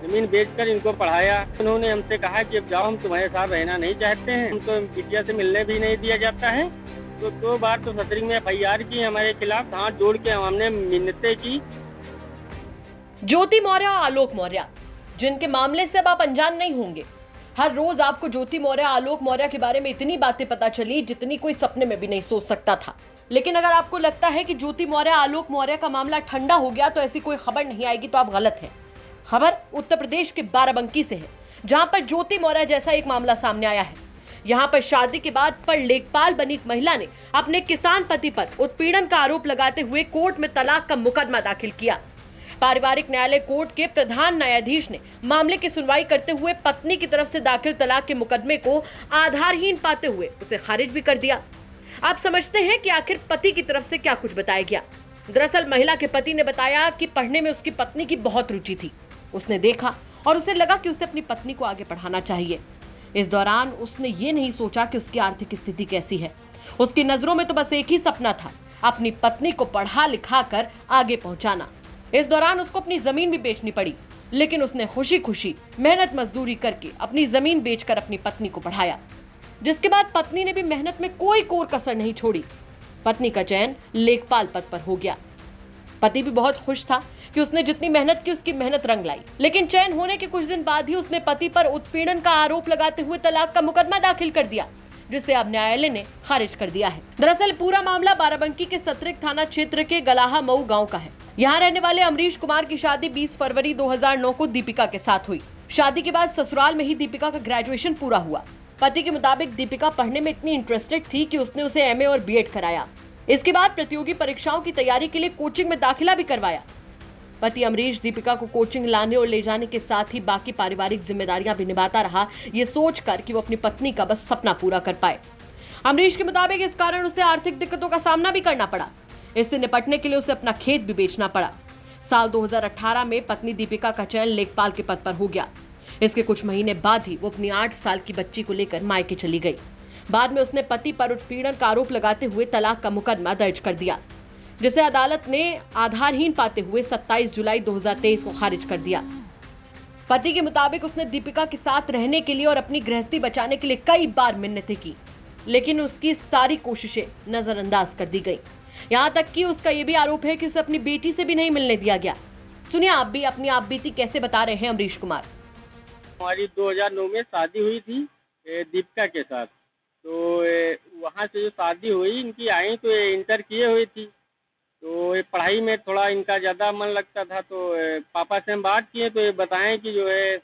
जमीन बेचकर इनको पढ़ाया। उन्होंने हमसे कहा कि अब जाओ, हम तुम्हारे साथ रहना नहीं चाहते हैं, हमको बिटिया से मिलने भी नहीं दिया जाता है। तो 2 बार तो सतरिंग में FIR की हमारे खिलाफ, हाथ जोड़ के हमने मिन्नतें की। ज्योति मौर्य और आलोक मौर्य, जिनके मामले से अब आप अनजान नहीं होंगे। हर रोज आपको ज्योति मौर्य, आलोक मौर्य के बारे में इतनी बातें पता चली जितनी कोई सपने में भी नहीं सोच सकता था। लेकिन अगर आपको लगता है कि ज्योति मौर्य, आलोक मौर्य का मामला ठंडा हो गया तो ऐसी कोई खबर नहीं आएगी, तो आप गलत हैं। खबर उत्तर प्रदेश के बाराबंकी से है, जहां पर ज्योति मौर्य जैसा एक मामला सामने आया है। यहां पर शादी के बाद पर लेखपाल बनी एक महिला ने अपने किसान पति पर उत्पीड़न का आरोप लगाते हुए कोर्ट में तलाक का मुकदमा दाखिल किया। पारिवारिक न्यायालय कोर्ट के प्रधान न्यायाधीश ने मामले की सुनवाई करते हुए पत्नी की तरफ से दाखिल तलाक के मुकदमे को आधारहीन पाते हुए उसे खारिज भी कर दिया। आप समझते हैं कि आखिर पति की तरफ से क्या कुछ बताया गया। दरअसल महिला के पति ने बताया कि पढ़ने में उसकी पत्नी की बहुत रुचि थी। उसने देखा और उसे लगा कि उसे अपनी पत्नी को आगे पढ़ाना चाहिए। इस दौरान उसने ये नहीं सोचा कि उसकी आर्थिक स्थिति कैसी है। उसकी नजरों में तो बस एक ही सपना था, अपनी पत्नी को पढ़ा लिखा कर आगे पहुंचाना। इस दौरान उसको अपनी जमीन भी बेचनी पड़ी, लेकिन उसने खुशी खुशी मेहनत मजदूरी करके अपनी जमीन बेचकर अपनी पत्नी को पढ़ाया, जिसके बाद पत्नी ने भी मेहनत में कोई कोर कसर नहीं छोड़ी। पत्नी का चयन लेखपाल पद पर हो गया। पति भी बहुत खुश था कि उसने जितनी मेहनत की उसकी मेहनत रंग लाई। लेकिन चयन होने के कुछ दिन बाद ही उसने पति पर उत्पीड़न का आरोप लगाते हुए तलाक का मुकदमा दाखिल कर दिया, जिसे अब न्यायालय ने खारिज कर दिया है। दरअसल पूरा मामला बाराबंकी के सतरिक थाना क्षेत्र के गलाहा मऊ गांव का है। यहाँ रहने वाले अमरीश कुमार की शादी 20 फरवरी 2009 को दीपिका के साथ हुई। शादी के बाद ससुराल में ही दीपिका का ग्रेजुएशन पूरा हुआ। पति के मुताबिक दीपिका पढ़ने में इतनी इंटरेस्टेड थी कि उसने उसे MA और BEd कराया। इसके बाद प्रतियोगी परीक्षाओं की तैयारी के लिए कोचिंग में दाखिला भी करवाया। पति अमरीश दीपिका को कोचिंग लाने और ले जाने के साथ ही बाकी पारिवारिक जिम्मेदारियां भी निभाता रहा, ये सोचकर कि वो अपनी पत्नी का बस सपना पूरा कर पाए। अमरीश के मुताबिक इस कारण उसे आर्थिक दिक्कतों का सामना भी करना पड़ा। इससे निपटने के लिए उसे अपना खेत भी बेचना पड़ा। साल 2018 में पत्नी दीपिका का चयन लेखपाल के पद पर हो गया। इसके कुछ महीने बाद ही वो अपनी 8 साल की बच्ची को लेकर मायके चली गई। बाद में उसने पति पर उत्पीड़न का आरोप लगाते हुए तलाक का मुकदमा दर्ज कर दिया, जिसे अदालत ने आधारहीन पाते हुए 27 जुलाई 2023 को खारिज कर दिया। पति के मुताबिक उसने दीपिका के साथ रहने के लिए और अपनी गृहस्थी बचाने के लिए कई बार मिन्नतें की, लेकिन उसकी सारी कोशिशें नजरअंदाज कर दी गई। यहाँ तक कि उसका ये भी आरोप है कि उसे अपनी बेटी से भी नहीं मिलने दिया गया। सुनिए आप भी अपनी आप बीती कैसे बता रहे हैं अमरीश कुमार। हमारी 2009 में शादी हुई थी दीपिका के साथ। तो वहाँ से जो शादी हुई, इनकी आई तो इंटर किए हुई थी। तो पढ़ाई में थोड़ा इनका ज़्यादा मन लगता था। तो पापा से हम बात किए तो ये बताएं कि जो है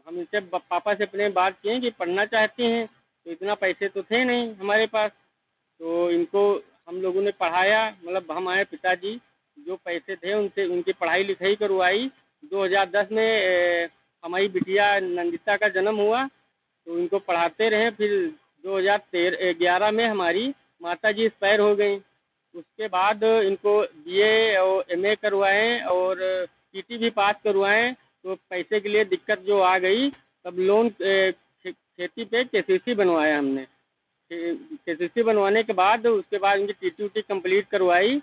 हम इनसे पापा से अपने बात किए कि पढ़ना चाहती हैं। तो इतना पैसे तो थे नहीं हमारे पास। तो इनको हम लोगों ने पढ़ाया, मतलब हमारे पिताजी जो पैसे थे उनसे उनकी पढ़ाई लिखाई करवाई। 2010 में हमारी बिटिया नंदिता का जन्म हुआ, तो इनको पढ़ाते रहे। फिर 2011 में हमारी माताजी एक्सपायर हो गई। उसके बाद इनको BA और MA करवाएं और PT भी पास करवाएं। तो पैसे के लिए दिक्कत जो आ गई, तब लोन खेती पे KCC बनवाया हमने। KCC बनवाने के बाद उसके बाद इनकी TT कंप्लीट करवाई,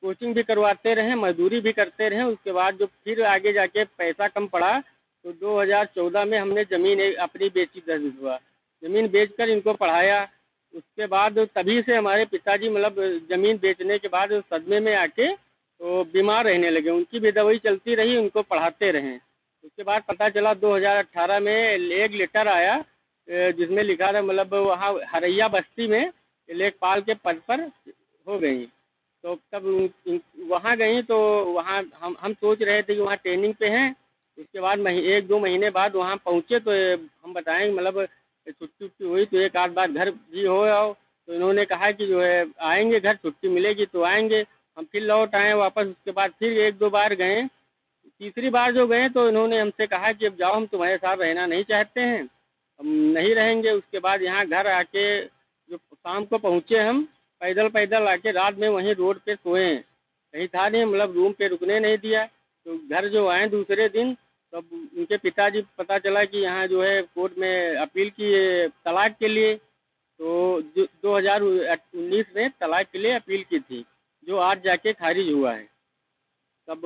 कोचिंग भी करवाते रहे, मजदूरी भी करते रहे। उसके बाद जो फिर आगे जाके पैसा कम पड़ा तो 2014 में हमने ज़मीन अपनी बेची 10 बीघा ज़मीन बेचकर इनको पढ़ाया। उसके बाद तभी से हमारे पिताजी मतलब ज़मीन बेचने के बाद सदमे में आके तो बीमार रहने लगे। उनकी भी दवाई चलती रही, उनको पढ़ाते रहें। उसके बाद पता चला 2018 में एक लेटर आया जिसमें लिखा था, मतलब वहाँ हरैया बस्ती में लेखपाल के पद पर हो गई। तो तब वहाँ गई तो वहाँ हम सोच रहे थे कि वहाँ ट्रेनिंग पे हैं। उसके बाद 1-2 महीने बाद वहाँ पहुँचे तो हम बताएं मतलब छुट्टी हुई तो एक आध बार घर भी हो आओ। तो इन्होंने कहा कि जो है आएंगे, घर छुट्टी मिलेगी तो आएंगे। हम फिर लौट आए वापस। उसके बाद फिर 1-2 बार गए। तीसरी बार जो गए तो इन्होंने हमसे कहा कि अब जाओ, हम तुम्हारे साथ रहना नहीं चाहते हैं, हम नहीं रहेंगे। उसके बाद यहाँ घर आके जो शाम को पहुँचे, हम पैदल आके रात में वहीं रोड पे सोए। कहीं था नहीं, मतलब रूम पे रुकने नहीं दिया। तो घर जो आए दूसरे दिन, तब उनके पिताजी पता चला कि यहाँ जो है कोर्ट में अपील की तलाक के लिए। तो 2019 में तलाक के लिए अपील की थी, जो आज जाके खारिज हुआ है। तब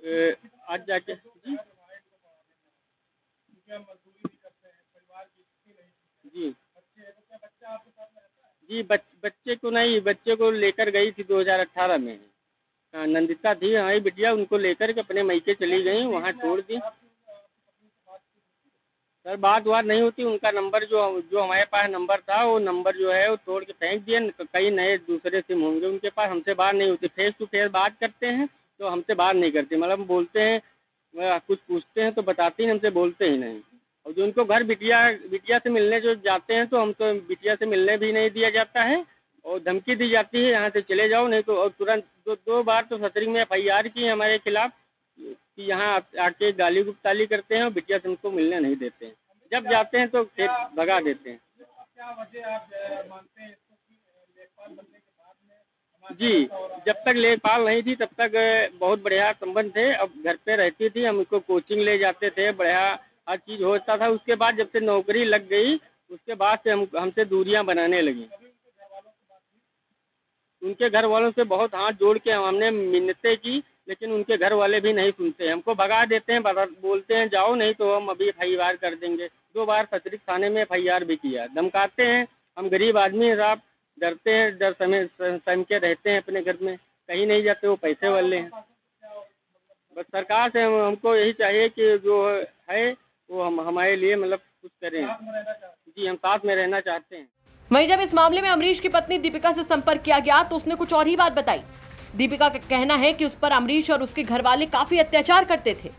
आज जाके जी जी जी बच्चे को नहीं, बच्चे को लेकर गई थी 2018 में। हाँ, नंदिता थी हमारी बिटिया, उनको लेकर के अपने मायके चली गई, वहाँ छोड़ दी। सर बात नहीं होती, उनका नंबर जो जो हमारे पास नंबर था वो नंबर जो है वो तोड़ के फेंक दिए। कई नए दूसरे सिम होंगे उनके पास, हमसे बात नहीं होती। फेस टू फेस बात करते हैं तो हमसे बात नहीं करते, मतलब बोलते हैं कुछ पूछते हैं तो बताते ही, हमसे बोलते ही नहीं। और जो उनको घर बिटिया बिटिया से मिलने जो जाते हैं तो हमको बिटिया से मिलने भी नहीं दिया जाता है, और धमकी दी जाती है यहाँ से चले जाओ, नहीं तो। और तुरंत दो बार तो सतरिंग में FIR की है हमारे खिलाफ कि यहाँ आके गाली गुप्ताली करते हैं और बिटिया से हमको मिलने नहीं देते हैं। जब जाते हैं तो फिर भगा देते हैं। जी, जब तक लेखपाल नहीं थी तब तक बहुत बढ़िया संबंध थे। अब घर पे रहती थी, हम उसको कोचिंग ले जाते थे, बढ़िया हर चीज़ होता था। उसके बाद जब से नौकरी लग गई उसके बाद से हमसे दूरियां बनाने लगी। उनके घर वालों से बहुत हाथ जोड़ के हमने मिन्नतें की, लेकिन उनके घर वाले भी नहीं सुनते। हमको भगा देते हैं, बोलते हैं जाओ, नहीं तो हम अभी FIR कर देंगे। 2 बार सतरिक थाने में FIR भी किया। धमकाते हैं, हम गरीब आदमी हैं साहब, डरते हैं, डर सहम के रहते हैं अपने घर में, कहीं नहीं जाते, वो पैसे वाले हैं। बस सरकार से हमको यही चाहिए कि जो है वो हमारे लिए मतलब कुछ करें। जी, हम साथ में रहना चाहते हैं। वहीं जब इस मामले में अमरीश की पत्नी दीपिका से संपर्क किया गया तो उसने कुछ और ही बात बताई। दीपिका का कहना है कि उस पर अमरीश और उसके घर वाले काफी अत्याचार करते थे।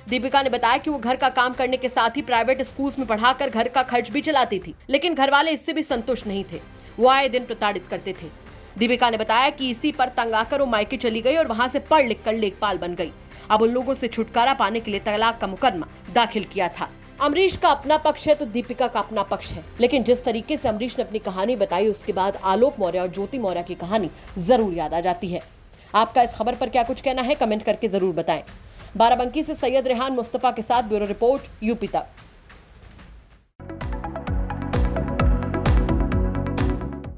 दीपिका ने बताया कि वो घर का काम करने के साथ ही प्राइवेट स्कूल्स में पढ़ाकर घर का खर्च भी चलाती थी, लेकिन घर वाले इससे भी संतुष्ट नहीं थे। वो आए दिन प्रताड़ित करते थे। दीपिका ने बताया कि इसी पर तंग आकर वो मायके चली गई और वहां से पढ़ लिख कर लेखपाल बन गई। अब उन लोगों से छुटकारा पाने के लिए तलाक का मुकदमा दाखिल किया था। अमरीश का अपना पक्ष है तो दीपिका का अपना पक्ष है, लेकिन जिस तरीके से अमरीश ने अपनी कहानी बताई उसके बाद आलोक मौर्य और ज्योति मौर्य की कहानी जरूर याद आ जाती है। आपका इस खबर पर क्या कुछ कहना है, कमेंट करके जरूर बताएं। बाराबंकी से सैयद रेहान मुस्तफा के साथ ब्यूरो रिपोर्ट, यूपी तक।